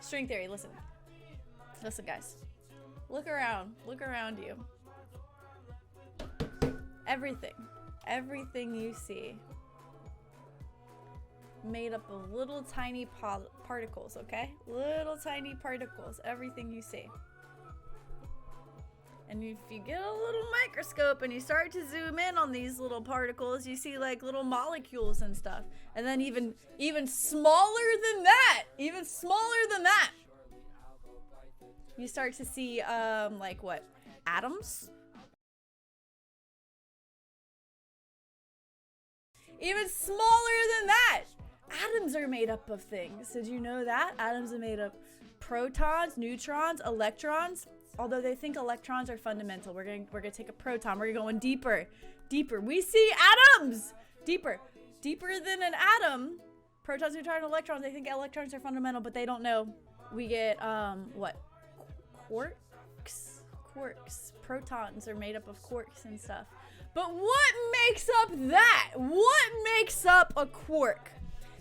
String theory, listen. Listen, guys. Look around you. Everything you see made up of little tiny particles, okay? Little tiny particles, everything you see. And if you get a little microscope and you start to zoom in on these little particles, you see like little molecules and stuff. And then even smaller than that, you start to see like what? Atoms? Even smaller than that. Atoms are made up of things. Did you know that? Atoms are made of protons, neutrons, electrons. Although they think electrons are fundamental. We're gonna take a proton. We're going deeper. We see atoms! Deeper than an atom. Protons, neutrons, electrons. They think electrons are fundamental, but they don't know. We get, what? Quarks. Protons are made up of quarks and stuff. But what makes up that? What makes up a quark?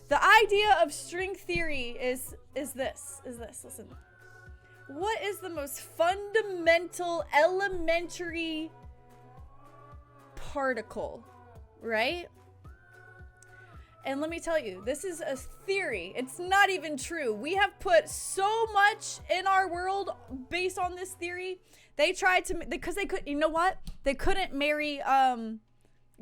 The idea of string theory is this. Listen. What is the most fundamental, elementary particle, right? And let me tell you, this is a theory. It's not even true. We have put so much in our world based on this theory. They tried to, because they could, you know what? They couldn't marry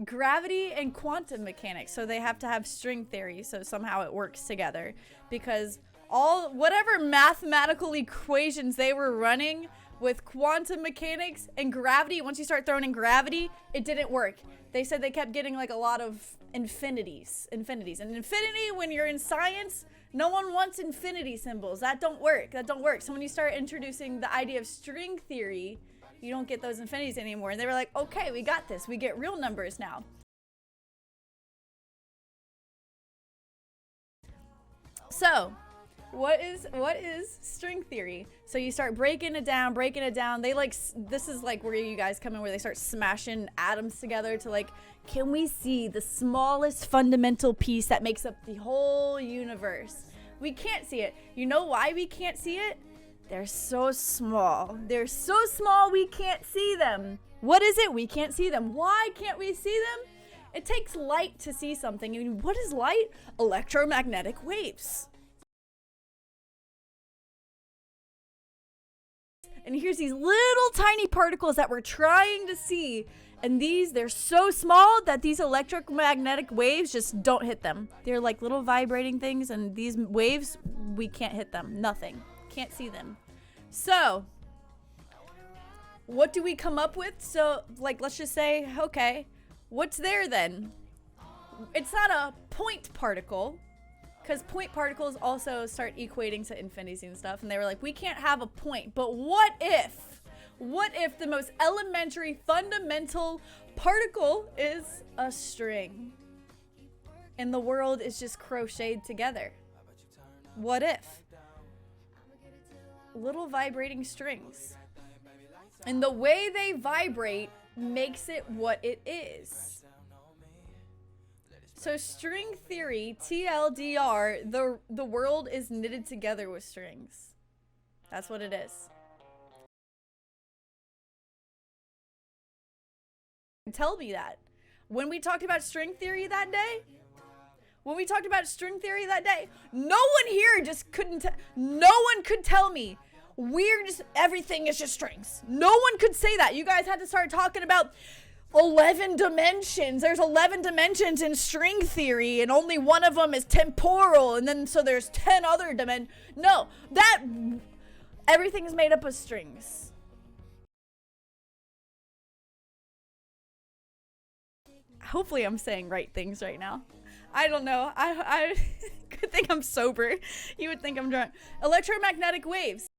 gravity and quantum mechanics, so they have to have string theory, so somehow it works together. Because whatever mathematical equations they were running with quantum mechanics and gravity, once you start throwing in gravity, it didn't work. They said they kept getting like a lot of infinities. And infinity, when you're in science, no one wants infinity symbols. That don't work. So when you start introducing the idea of string theory, you don't get those infinities anymore. And they were like, okay, we got this. We get real numbers now. So what is string theory? So you start breaking it down. They like, this is like where you guys come in, where they start smashing atoms together to like, can we see the smallest fundamental piece that makes up the whole universe? We can't see it. You know why we can't see it? They're so small. We can't see them. What is it? We can't see them. Why can't we see them? It takes light to see something. I mean, what is light? Electromagnetic waves. And here's these little tiny particles that we're trying to see. And they're so small that these electromagnetic waves just don't hit them. They're like little vibrating things, and these waves, we can't hit them. Nothing. Can't see them. So, what do we come up with? So, like, let's just say, okay, what's there then? It's not a point particle, because point particles also start equating to infinities and stuff, and they were like, we can't have a point, but what if the most elementary, fundamental particle is a string? And the world is just crocheted together. What if? Little vibrating strings. And the way they vibrate makes it what it is. So string theory, TLDR, the world is knitted together with strings. That's what it is. Tell me that. When we talked about string theory that day, no one here just no one could tell me everything is just strings. No one could say that. You guys had to start talking about 11 dimensions. There's 11 dimensions in string theory, and only one of them is temporal, and then so there's 10 other dimensions. No, everything is made up of strings. Hopefully I'm saying right things right now. I don't know. I could think I'm sober. You would think I'm drunk. Electromagnetic waves.